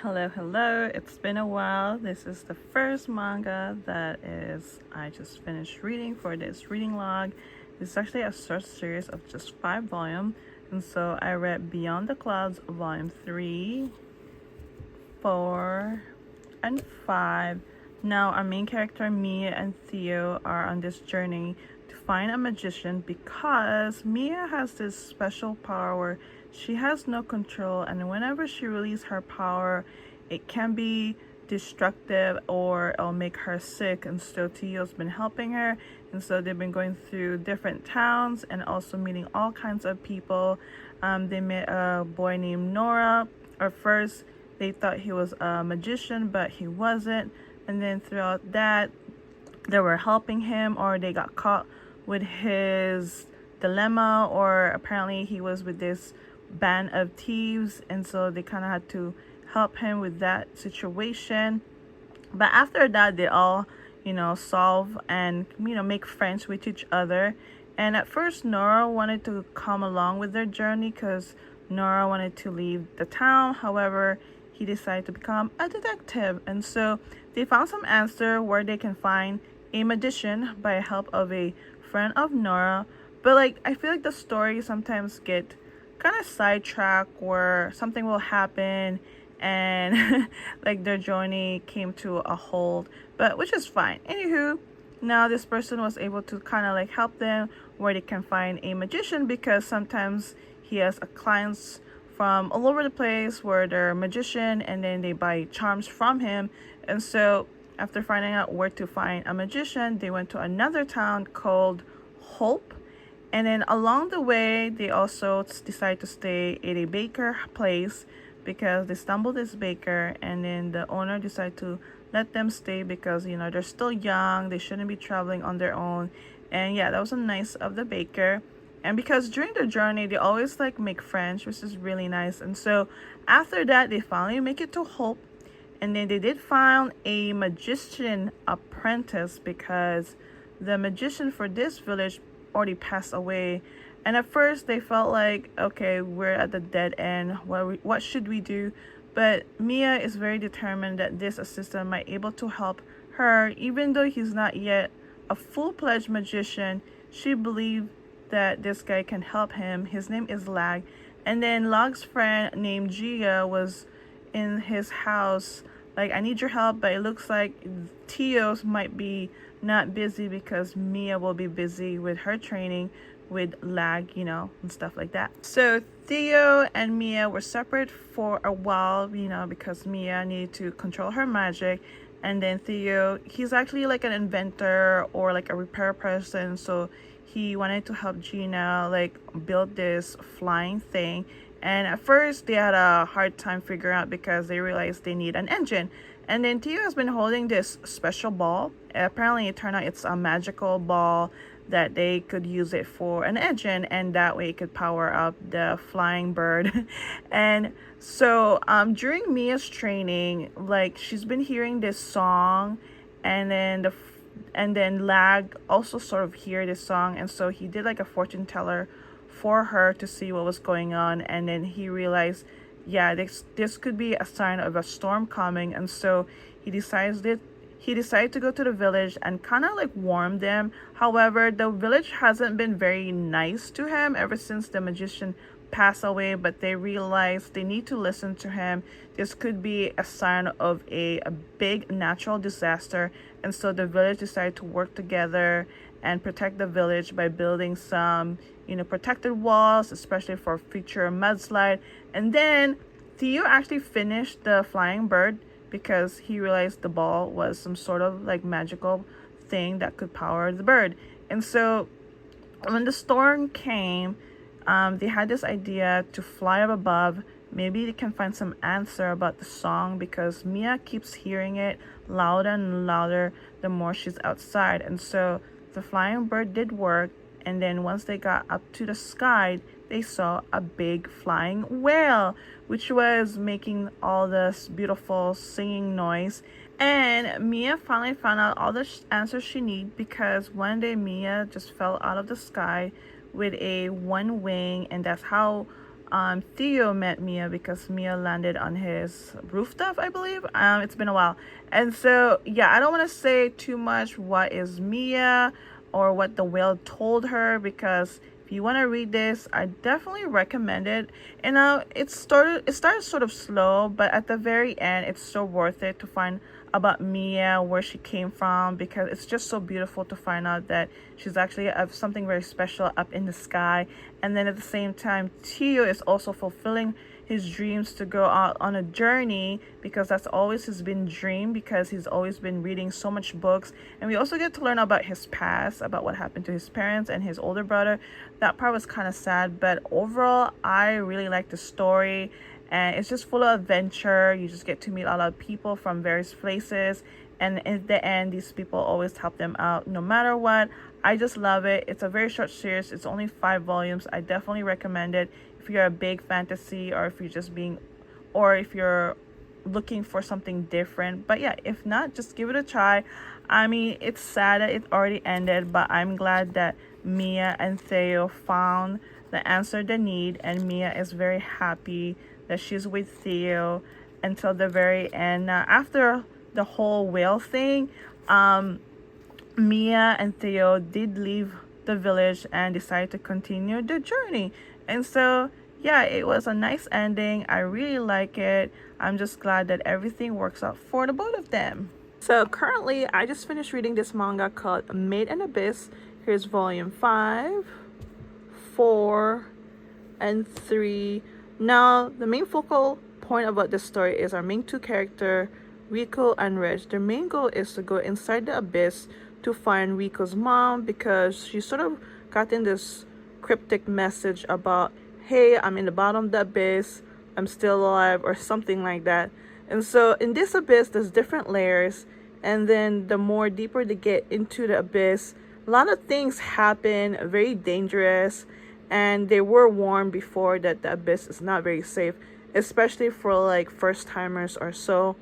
Hello, it's been a while. This is the first manga that I just finished reading for this reading log. It's actually a short series of just 5 volumes, and so I read Beyond the Clouds volume 3, 4, and 5. Now our main character Mia and Theo are on this journey to find a magician because Mia has this special power where she has no control, and whenever she releases her power, it can be destructive or it'll make her sick. And so Theo's been helping her, and so they've been going through different towns and also meeting all kinds of people. They met a boy named Nora. At first they thought he was a magician, but he wasn't. And then throughout that, they were helping him, or they got caught with his dilemma, or apparently he was with this band of thieves, and so they kind of had to help him with that situation. But after that, they all, solve and, make friends with each other. And at first, Nora wanted to come along with their journey because Nora wanted to leave the town. However, he decided to become a detective, and so they found some answer where they can find a magician by help of a friend of Nora. But I feel like the story sometimes get kind of sidetracked where something will happen and their journey came to a halt, but which is fine. Anywho, now this person was able to kind of help them where they can find a magician, because sometimes he has a clients from all over the place where they're a magician, and then they buy charms from him. And so after finding out where to find a magician, they went to another town called Hope. And then along the way, they also decided to stay at a baker place because they stumbled this baker, and then the owner decided to let them stay because they're still young, they shouldn't be traveling on their own. And yeah, that was a nice of the baker. And because during the journey, they always make friends, which is really nice. And so after that, they finally make it to Hope. And then they did find a magician apprentice because the magician for this village already passed away. And at first they felt like, okay, we're at the dead end. What should we do? But Mia is very determined that this assistant might be able to help her. Even though he's not yet a full-fledged magician, she believed that this guy can help him. His name is Lag. And then Lag's friend named Gia was in his house I need your help, but it looks like Theo's might be not busy because Mia will be busy with her training with Lag, and stuff like that. So Theo and Mia were separate for a while, because Mia needed to control her magic. And then Theo, he's actually an inventor or a repair person, so he wanted to help Gina build this flying thing. And at first they had a hard time figuring out because they realized they need an engine. And then Theo has been holding this special ball. Apparently it turned out it's a magical ball that they could use it for an engine, and that way it could power up the flying bird. And so during Mia's training, she's been hearing this song, and then Lag also sort of hear this song, and so he did a fortune teller for her to see what was going on. And then he realized, yeah, this could be a sign of a storm coming. And so he decided to go to the village and kind of warn them. However, the village hasn't been very nice to him ever since the magician passed away, but they realized they need to listen to him. This could be a sign of a big natural disaster. And so the village decided to work together and protect the village by building some protected walls, especially for future mudslide. And then Theo actually finished the flying bird because he realized the ball was some sort of magical thing that could power the bird. And so when the storm came, they had this idea to fly up above. Maybe they can find some answer about the song, because Mia keeps hearing it louder and louder the more she's outside. And so the flying bird did work. And then once they got up to the sky, they saw a big flying whale, which was making all this beautiful singing noise. And Mia finally found out all the answers she needed, because one day Mia just fell out of the sky with a one wing, and that's how Theo met Mia because Mia landed on his rooftop, I believe. It's been a while. And so, yeah, I don't want to say too much what is Mia or what the whale told her, because if you want to read this, I definitely recommend it. And it started sort of slow, but at the very end, it's so worth it to find about Mia, where she came from, because it's just so beautiful to find out that she's actually of something very special up in the sky. And then at the same time, Tio is also fulfilling his dreams to go out on a journey, because that's always his been dream, because he's always been reading so much books. And we also get to learn about his past, about what happened to his parents and his older brother. That part was kind of sad, but overall I really like the story, and it's just full of adventure. You just get to meet a lot of people from various places, and in the end, these people always help them out no matter what. I just love it. It's a very short series. It's only 5 volumes. I definitely recommend it if you're a big fantasy, or if you're just being, or if you're looking for something different. But yeah, if not, just give it a try. I mean, it's sad that it already ended, but I'm glad that Mia and Theo found the answer they need, and Mia is very happy that she's with Theo until the very end. Now, after the whole whale thing, Mia and Theo did leave the village and decided to continue the journey. And so, yeah, it was a nice ending. I really like it. I'm just glad that everything works out for the both of them. So currently, I just finished reading this manga called Made in Abyss. Here's volume 5, 4, and 3. Now, the main focal point about this story is our main 2 characters, Rico and Reg. Their main goal is to go inside the abyss to find Rico's mom, because she sort of gotten this cryptic message about, hey, I'm in the bottom of the abyss, I'm still alive, or something like that. And so in this abyss, there's different layers, and then the more deeper they get into the abyss, a lot of things happen, very dangerous. And they were warned before that the abyss is not very safe, especially for like first timers or so.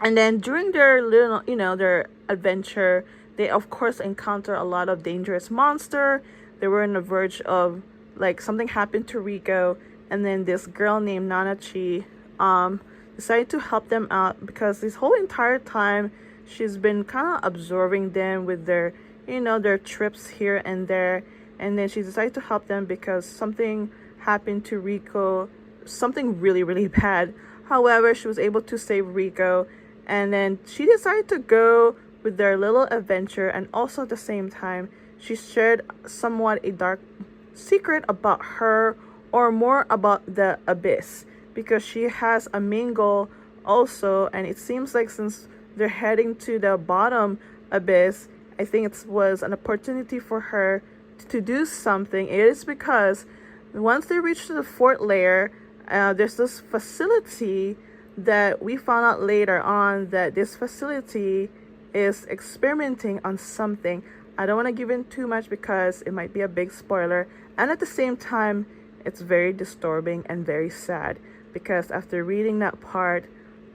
And then during their little, their adventure, they of course encounter a lot of dangerous monster. They were on the verge of, like, something happened to Rico, and then this girl named Nanachi decided to help them out, because this whole entire time she's been kind of absorbing them with their, their trips here and there. And then she decided to help them because something happened to Rico, something really, really bad. However, she was able to save Rico, and then she decided to go with their little adventure. And also at the same time, she shared somewhat a dark secret about her, or more about the abyss, because she has a main goal also. And it seems like since they're heading to the bottom abyss, I think it was an opportunity for her to do something. It is because once they reach to the 4th layer, there's this facility that we found out later on that this facility is experimenting on something. I don't want to give in too much because it might be a big spoiler, and at the same time it's very disturbing and very sad, because after reading that part,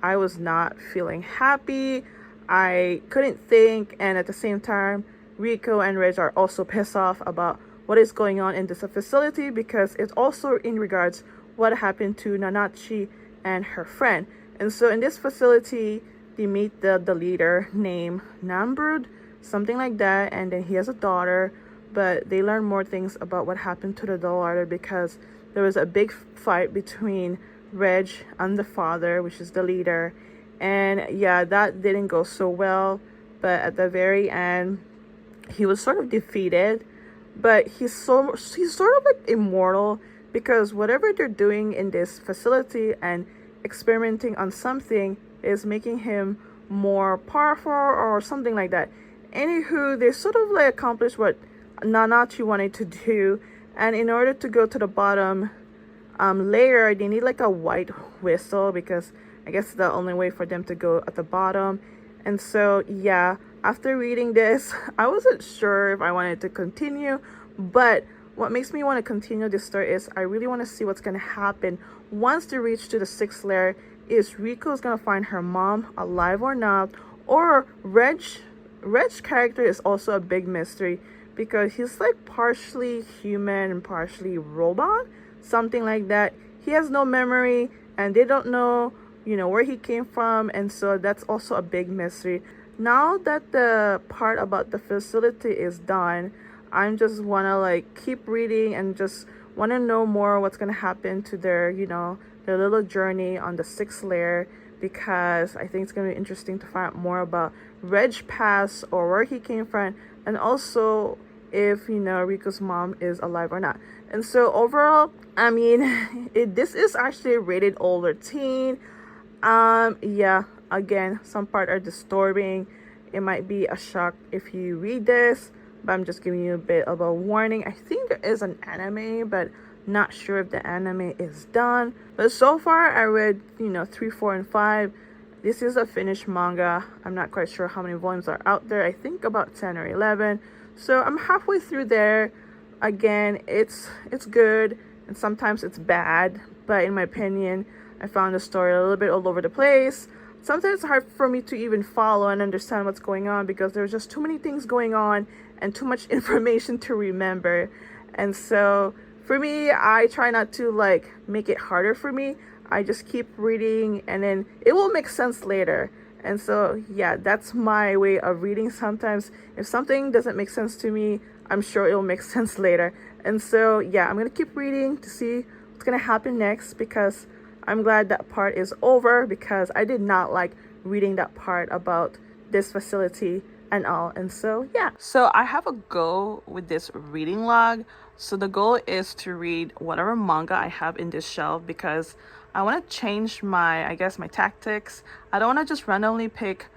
I was not feeling happy. I couldn't think, and at the same time, Rico and Reg are also pissed off about what is going on in this facility, because it's also in regards what happened to Nanachi and her friend. And so in this facility, they meet the leader named Nambrud, something like that, and then he has a daughter, but they learn more things about what happened to the daughter, because there was a big fight between Reg and the father, which is the leader. And yeah, that didn't go so well, but at the very end, he was sort of defeated. But he's sort of like immortal, because whatever they're doing in this facility and experimenting on something is making him more powerful or something like that. Anywho, they sort of like accomplished what Nanachi wanted to do, and in order to go to the bottom layer, they need like a white whistle, because I guess the only way for them to go at the bottom. And so yeah, after reading this, I wasn't sure if I wanted to continue, but what makes me want to continue this story is I really want to see what's going to happen once they reach to the 6th layer. Is Rico's going to find her mom alive or not? Or Reg's character is also a big mystery, because he's like partially human and partially robot, something like that. He has no memory, and they don't know, where he came from, and so that's also a big mystery. Now that the part about the facility is done, I'm just wanna like keep reading and just wanna know more what's gonna happen to their, their little journey on the sixth layer, because I think it's gonna be interesting to find out more about Reg Pass or where he came from, and also if Riku's mom is alive or not. And so overall, I mean, this is actually rated older teen. Yeah, again, some part are disturbing. It might be a shock if you read this, but I'm just giving you a bit of a warning. I think there is an anime, but not sure if the anime is done. But so far, I read 3, 4, and 5. This is a finished manga. I'm not quite sure how many volumes are out there. I think about 10 or 11. So I'm halfway through there. Again, it's good, and sometimes it's bad, but in my opinion, I found the story a little bit all over the place. Sometimes it's hard for me to even follow and understand what's going on because there's just too many things going on and too much information to remember. And so for me, I try not to like make it harder for me. I just keep reading, and then it will make sense later. And so yeah, that's my way of reading. Sometimes if something doesn't make sense to me, I'm sure it will make sense later. And so yeah, I'm gonna keep reading to see what's gonna happen next, because I'm glad that part is over, because I did not like reading that part about this facility and all. And so yeah, so I have a goal with this reading log. So the goal is to read whatever manga I have in this shelf, because I want to change my tactics. I don't want to just randomly pick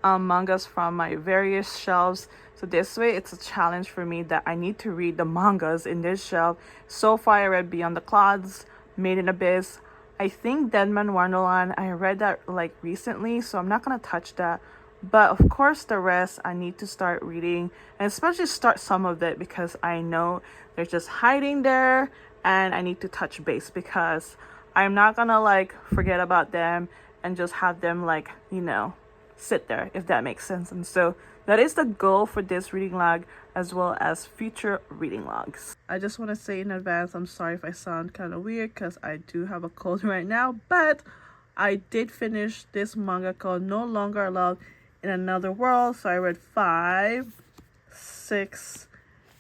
mangas from my various shelves. So this way it's a challenge for me that I need to read the mangas in this shelf. So far I read Beyond the Clouds, Made in Abyss. I think Deadman Wonderland, I read that like recently, so I'm not gonna touch that. But of course the rest I need to start reading, and especially start some of it, because I know they're just hiding there and I need to touch base, because I'm not gonna like forget about them and just have them like, sit there, if that makes sense. And so that is the goal for this reading log, as well as future reading logs. I just want to say in advance, I'm sorry if I sound kind of weird, because I do have a cold right now, but I did finish this manga called No Longer Allowed in Another World. So I read 5, 6,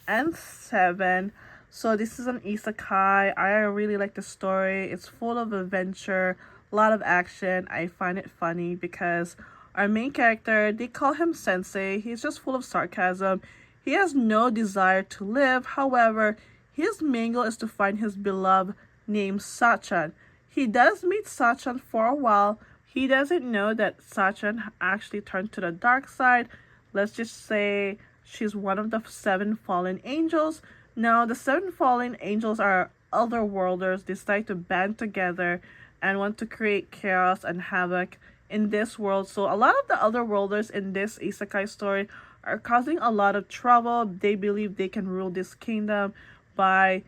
and 7. So this is an isekai. I really like the story. It's full of adventure, a lot of action. I find it funny because our main character, they call him Sensei. He's just full of sarcasm. He has no desire to live. However, his main goal is to find his beloved named Sachan. He does meet Sachan for a while. He doesn't know that Sachan actually turned to the dark side. Let's just say she's one of the 7 fallen angels. Now, the 7 fallen angels are otherworlders. They decide to band together and want to create chaos and havoc in this world. So a lot of the otherworlders in this isekai story are causing a lot of trouble. They believe they can rule this kingdom by,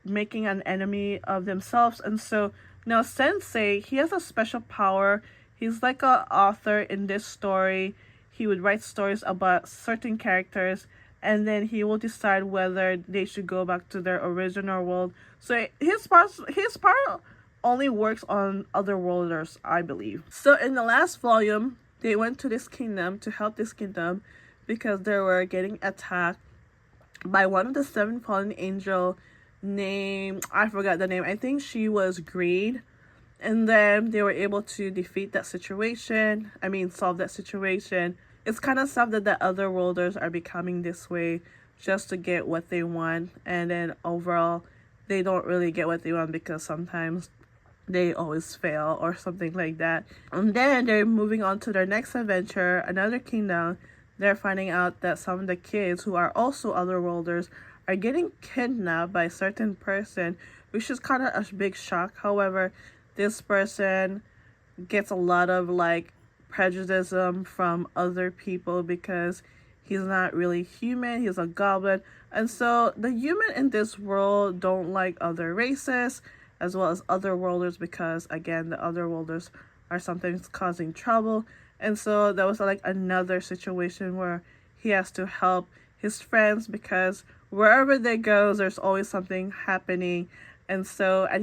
making an enemy of themselves. And so now Sensei, he has a special power. He's like an author in this story. He would write stories about certain characters, and then he will decide whether they should go back to their original world. So his part only works on otherworlders, I believe. So in the last volume, they went to this kingdom to help this kingdom because they were getting attacked by one of the 7 fallen angel named, I forgot the name. I think she was Greed. And then they were able to defeat that situation. Solve that situation. It's kind of sad that the otherworlders are becoming this way just to get what they want. And then overall, they don't really get what they want because sometimes they always fail or something like that. And then they're moving on to their next adventure, another kingdom. They're finding out that some of the kids who are also otherworlders are getting kidnapped by a certain person, which is kind of a big shock. However, this person gets a lot of prejudice from other people because he's not really human, he's a goblin. And so the human in this world don't like other races as well as otherworlders, because again, the otherworlders are sometimes causing trouble. And so that was another situation where he has to help his friends, because wherever they go, there's always something happening. And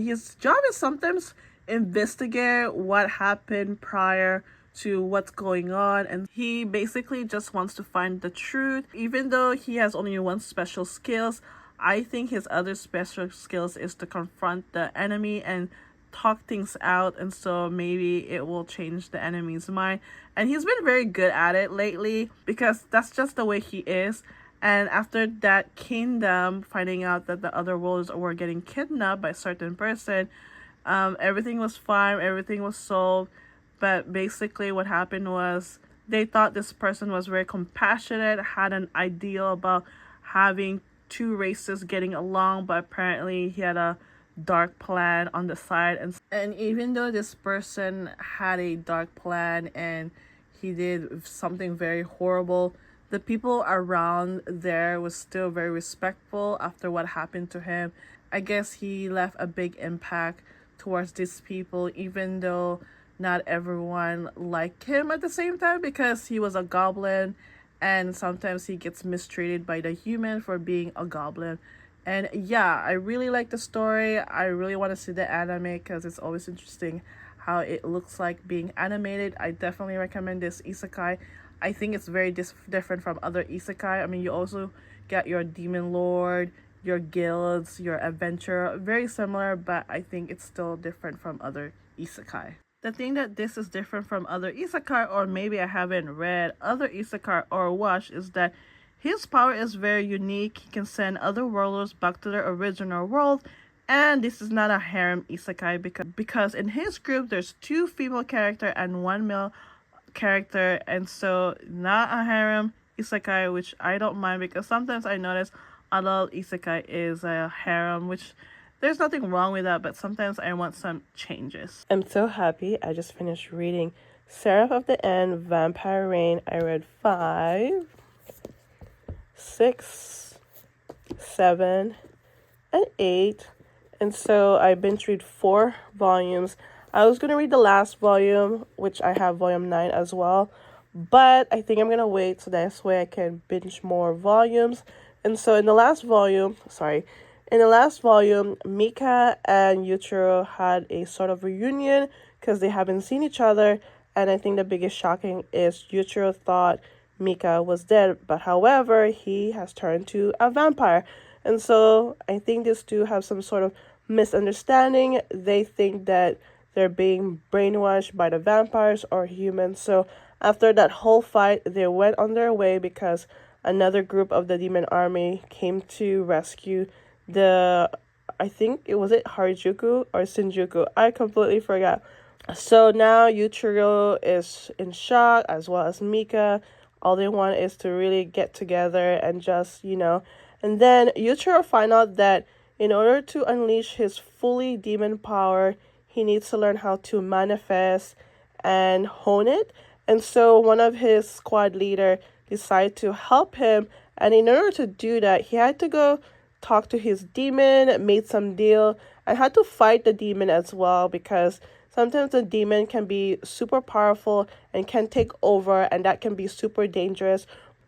his job is sometimes investigate what happened prior to what's going on, and he basically just wants to find the truth. Even though he has only one special skills, I think his other special skills is to confront the enemy and talk things out, and so maybe it will change the enemy's mind. And he's been very good at it lately because that's just the way he is. And after that kingdom finding out that the other worlds were getting kidnapped by a certain person, everything was fine, everything was solved. But basically, what happened was they thought this person was very compassionate, had an ideal about having two races getting along, but apparently he had a dark plan on the side. And even though this person had a dark plan and he did something very horrible, the people around there was still very respectful after what happened to him. I guess he left a big impact towards these people, even though not everyone liked him at the same time because he was a goblin, and sometimes he gets mistreated by the human for being a goblin. And yeah, I really like the story. I really want to see the anime because it's always interesting how it looks like being animated. I definitely recommend this isekai. I think it's very different from other isekai. I mean, you also get your demon lord, your guilds, your adventure, very similar, but I think it's still different from other isekai. The thing that this is different from other isekai, or maybe I haven't read other isekai or watched, is that his power is very unique. He can send other worlds back to their original world. And this is not a harem isekai because in his group there's two female character and one male character, and so not a harem isekai, which I don't mind because sometimes I notice a lot of isekai is a harem, which there's nothing wrong with that, but sometimes I want some changes. I'm so happy I just finished reading Seraph of the End, Vampire Reign. I read 5, 6, 7, and 8. And so I binge read 4 volumes. I was going to read the last volume, which I have volume 9 as well. But I think I'm going to wait so this way I can binge more volumes. And so in the last volume, Mika and Yuichiro had a sort of reunion because they haven't seen each other. And I think the biggest shocking is Yuichiro thought Mika was dead, but however, he has turned to a vampire. And so I think these two have some sort of misunderstanding. They think that they're being brainwashed by the vampires or humans. So after that whole fight, they went on their way because another group of the demon army came to rescue I think it was Harajuku or Shinjuku. I completely forgot. So now Yuichiro is in shock as well as Mika. All they want is to really get together and just, And then Yuichiro find out that in order to unleash his fully demon power, he needs to learn how to manifest and hone it. And so one of his squad leader decided to help him. And in order to do that, he had to go talk to his demon, made some deal, and had to fight the demon as well because sometimes the demon can be super powerful and can take over, and that can be super dangerous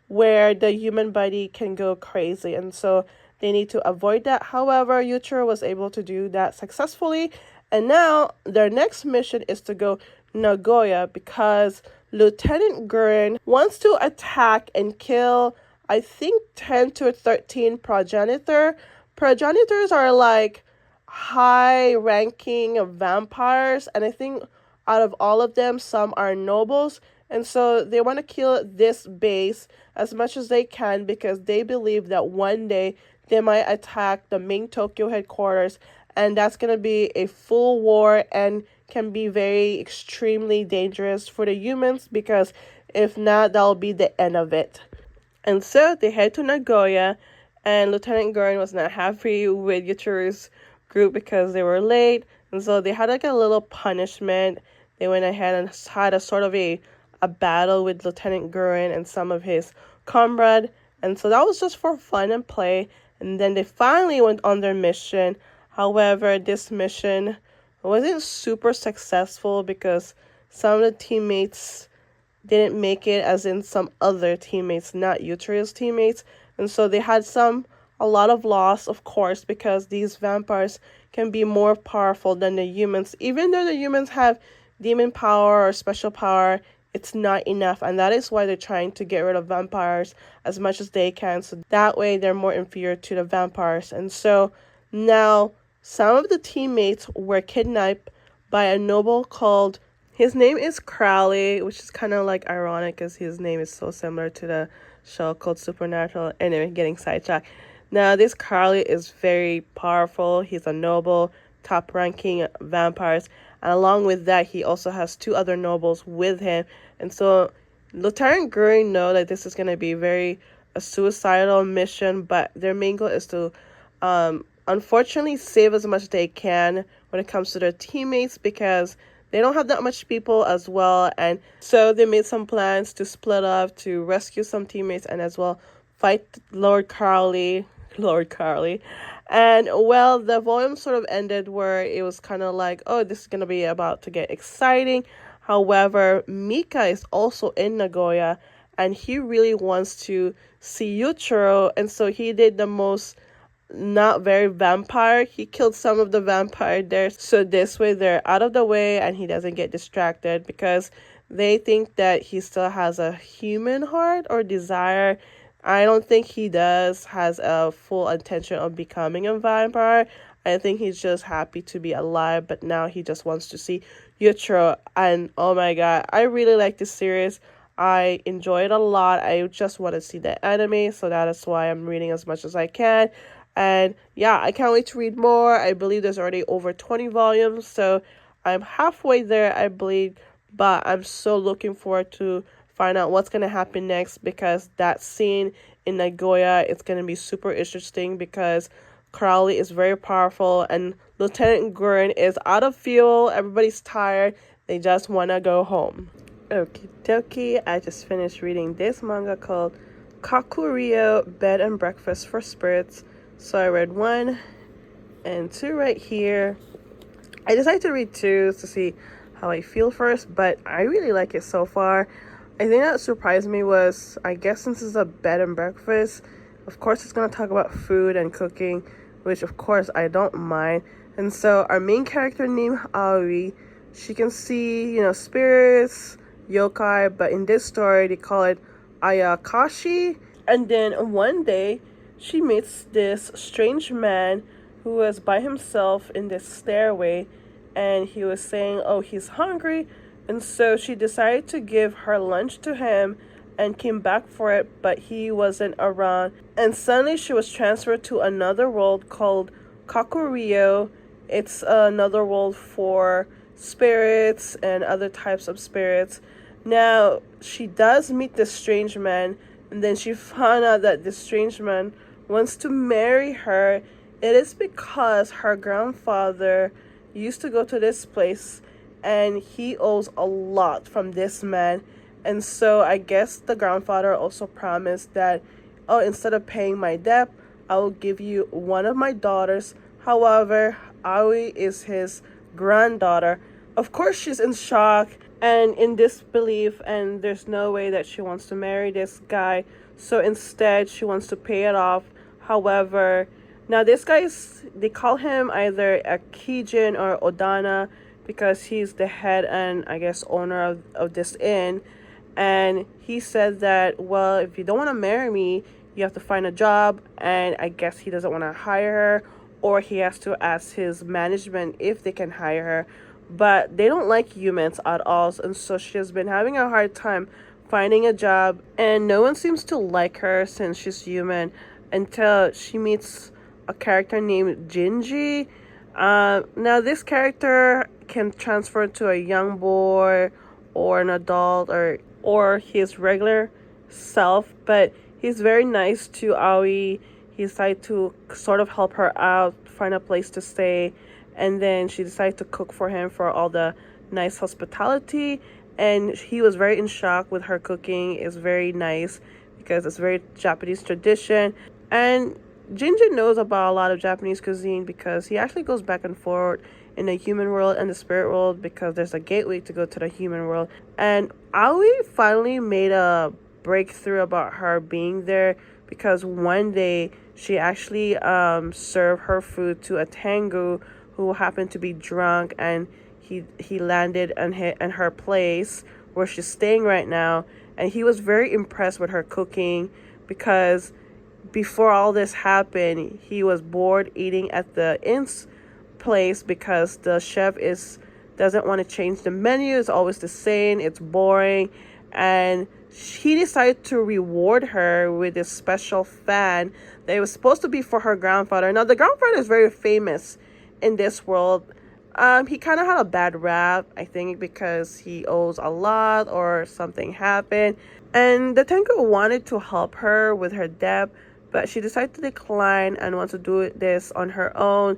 where the human body can go crazy. And so they need to avoid that. However, Yuichiro was able to do that successfully. And now their next mission is to go Nagoya because Lieutenant Gurin wants to attack and kill, I think, 10 to 13 progenitor. Progenitors are like high-ranking vampires, and I think out of all of them, some are nobles. And so they want to kill this base as much as they can because they believe that one day they might attack the main Tokyo headquarters, and that's going to be a full war and can be very extremely dangerous for the humans because if not, that'll be the end of it. And so they head to Nagoya, and Lieutenant Gurin was not happy with Yuichiro's group because they were late, and so they had like a little punishment. They went ahead and had a sort of a battle with Lieutenant Gurin and some of his comrade, and so that was just for fun and play. And then they finally went on their mission. However, this mission wasn't super successful because some of the teammates didn't make it, as in some other teammates, not Yuichiro's teammates. And so they had some a lot of loss, of course, because these vampires can be more powerful than the humans. Even though the humans have demon power or special power, it's not enough. And that is why they're trying to get rid of vampires as much as they can. So that way they're more inferior to the vampires. And so now some of the teammates were kidnapped by a noble called, his name is Crowley, which is kind of like ironic because his name is so similar to the show called Supernatural. Anyway, getting sidetracked. Now, this Crowley is very powerful. He's a noble, top ranking vampires. And along with that, he also has two other nobles with him. And so Lieutenant Goering know that this is going to be very a suicidal mission, but their main goal is to unfortunately save as much as they can when it comes to their teammates, because they don't have that much people as well. And so they made some plans to split up to rescue some teammates and as well fight Lord Carly. Lord Carly. And well, the volume sort of ended where it was kind of like, oh, this is going to be about to get exciting. However, Mika is also in Nagoya and he really wants to see Yuchiro. And so he did the most not very vampire. He killed some of the vampire there. So this way they're out of the way and he doesn't get distracted, because they think that he still has a human heart or desire. I don't think he has a full intention of becoming a vampire. I think he's just happy to be alive, but now he just wants to see Yutro. And oh my god, I really like this series. I enjoy it a lot. I just want to see the anime, so that is why I'm reading as much as I can. And yeah, I can't wait to read more. I believe there's already over 20 volumes, so I'm halfway there, I believe. But I'm so looking forward to find out what's going to happen next, because that scene in Nagoya is going to be super interesting, because Crowley is very powerful and Lieutenant Gurren is out of fuel. Everybody's tired. They just want to go home. Okie dokie. I just finished reading this manga called Kakurio Bed and Breakfast for Spirits. So I read 1 and 2 right here. I decided to read 2 to see how I feel first, but I really like it so far. I think that surprised me was, I guess since it's a bed and breakfast, of course it's going to talk about food and cooking, which of course I don't mind. And so our main character named Aoi, she can see, spirits, yokai, but in this story they call it Ayakashi. And then one day she meets this strange man who was by himself in this stairway, and he was saying, oh, he's hungry. And so she decided to give her lunch to him and came back for it, but he wasn't around. And suddenly she was transferred to another world called Kakurio. It's another world for spirits and other types of spirits. Now, she does meet this strange man, and then she found out that this strange man wants to marry her. It is because her grandfather used to go to this place and he owes a lot from this man. And so I guess the grandfather also promised that, oh, instead of paying my debt, I will give you one of my daughters. However, Aoi is his granddaughter. Of course, she's in shock and in disbelief, and there's no way that she wants to marry this guy. So instead, she wants to pay it off. However, now this guy they call him either a Kijin or Odana, because he's the head and I guess owner of this inn. And he said that, well, if you don't want to marry me, you have to find a job. And I guess he doesn't want to hire her, or he has to ask his management if they can hire her. But they don't like humans at all, and so she has been having a hard time finding a job, and no one seems to like her since she's human, until she meets a character named Jinji. Now this character can transfer to a young boy or an adult or his regular self, but he's very nice to Aoi. He decided to sort of help her out, find a place to stay, and then she decided to cook for him for all the nice hospitality. And he was very in shock with her cooking. It's very nice because it's very Japanese tradition. And Ginger knows about a lot of Japanese cuisine because he actually goes back and forth in the human world and the spirit world, because there's a gateway to go to the human world. And Aoi finally made a breakthrough about her being there, because one day She actually served her food to a Tengu who happened to be drunk, and he landed in her place where she's staying right now, and he was very impressed with her cooking because before all this happened, he was bored eating at the inn's place because the chef is doesn't want to change the menu. It's always the same. It's boring, and he decided to reward her with this special fan that it was supposed to be for her grandfather. Now the grandfather is very famous in this world. He kind of had a bad rap, I think, because he owes a lot or something happened. And the Tengu wanted to help her with her debt, but she decided to decline and wants to do this on her own.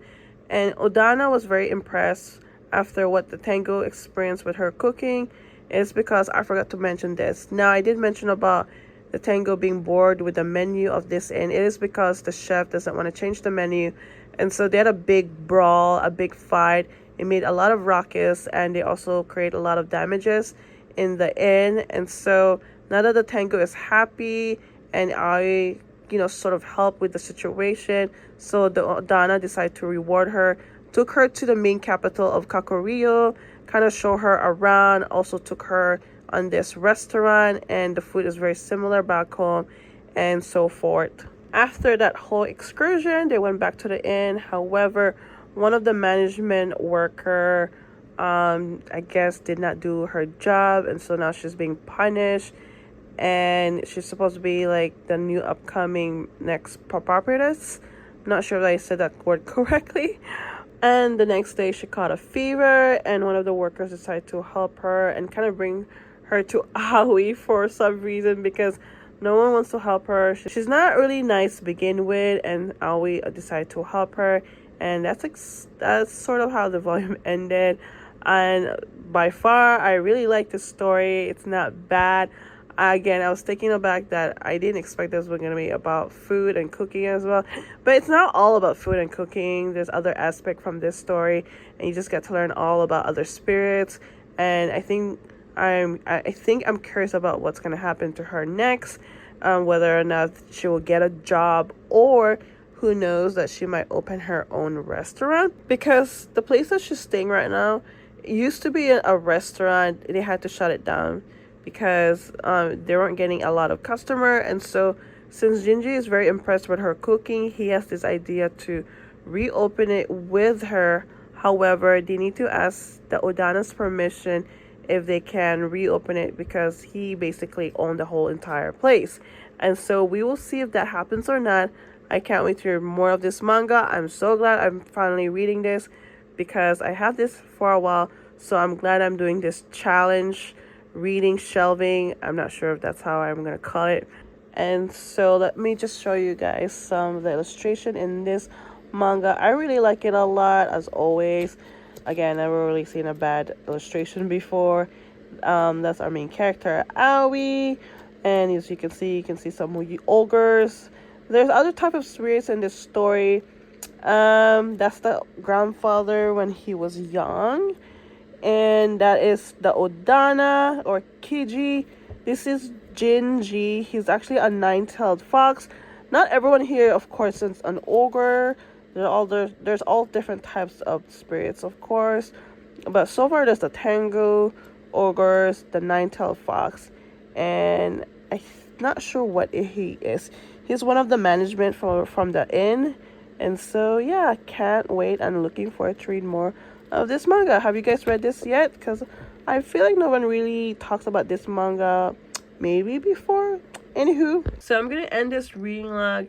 And Odana was very impressed after what the Tengu experienced with her cooking. It's because I forgot to mention this. Now, I did mention about the Tengu being bored with the menu of this inn. It is because the chef doesn't want to change the menu. And so they had a big brawl, a big fight. It made a lot of ruckus, and they also create a lot of damages in the inn. And so now that the Tengu is happy, and I, sort of help with the situation, so the Dana decided to reward her, took her to the main capital of Kakorio, kind of show her around, also took her on this restaurant, and the food is very similar back home, and so forth. After that whole excursion, they went back to the inn. However, one of the management worker, I guess, did not do her job, and so now she's being punished, and she's supposed to be like the new upcoming next proprietress. Not sure if I said that word correctly. And the next day she caught a fever, and one of the workers decided to help her and kind of bring her to Aoi for some reason, because no one wants to help her. She's not really nice to begin with, and Aoi decided to help her, and that's sort of how the volume ended. And by far, I really like the story. It's not bad. Again, I was taken aback that I didn't expect this was going to be about food and cooking as well. But it's not all about food and cooking. There's other aspect from this story, and you just get to learn all about other spirits. And I think I'm curious about what's going to happen to her next, whether or not she will get a job, or who knows, that she might open her own restaurant, because the place that she's staying right now used to be a restaurant. They had to shut it down because they weren't getting a lot of customer. And so since Jinji is very impressed with her cooking, he has this idea to reopen it with her. However, they need to ask the Odana's permission if they can reopen it, because he basically owned the whole entire place. And so we will see if that happens or not. I can't wait to hear more of this manga. I'm so glad I'm finally reading this, because I have this for a while. So I'm glad I'm doing this challenge reading shelving. I'm not sure if that's how I'm gonna call it. And so let me just show you guys some of the illustration in this manga. I really like it a lot, as always. Again, never really seen a bad illustration before. That's our main character, Aoi, and as you can see some ogres. There's other type of spirits in this story. That's the grandfather when he was young, and that is the Odana or Kiji. This is Jinji. He's actually a nine-tailed fox. Not everyone here, of course, is an ogre. There's all different types of spirits, of course, but so far there's the Tengu, ogres, the nine-tailed fox, and I'm not sure what he is. He's one of the management from the inn, and so yeah, I can't wait. I'm looking forward to read more of this manga. Have you guys read this yet? Because I feel like no one really talks about this manga maybe before. Anywho, so I'm gonna end this reading log.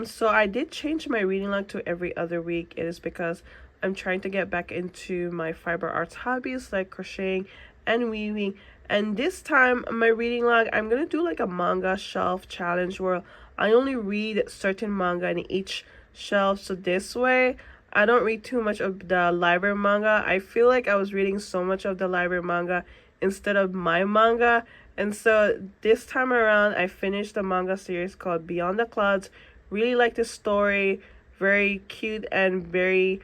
So I did change my reading log to every other week. It is because I'm trying to get back into my fiber arts hobbies like crocheting and weaving. And this time, my reading log, I'm gonna do like a manga shelf challenge where I only read certain manga in each shelf. So this way, I don't read too much of the library manga. I feel like I was reading so much of the library manga instead of my manga. And so this time around, I finished the manga series called Beyond the Clouds. Really like this story. Very cute and very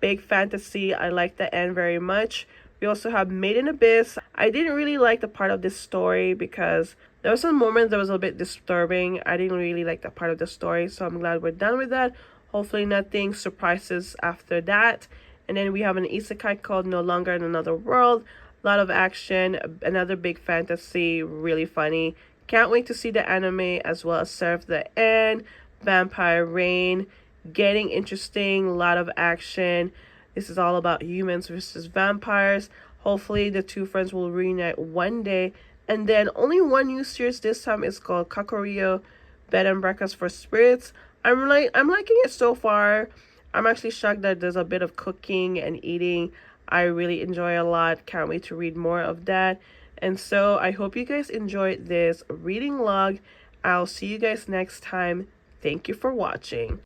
big fantasy. I like the end very much. We also have Made in Abyss. I didn't really like the part of this story because there were some moments that was a bit disturbing. I didn't really like that part of the story, so I'm glad we're done with that. Hopefully nothing surprises after that. And then we have an isekai called No Longer in Another World. A lot of action, another big fantasy, really funny. Can't wait to see the anime as well as Serve the End, Vampire Reign. Getting interesting, a lot of action. This is all about humans versus vampires. Hopefully the two friends will reunite one day. And then only one new series this time is called Kakorio Bed and Breakfast for Spirits. I'm liking it so far. I'm actually shocked that there's a bit of cooking and eating. I really enjoy a lot. Can't wait to read more of that. And so I hope you guys enjoyed this reading log. I'll see you guys next time. Thank you for watching.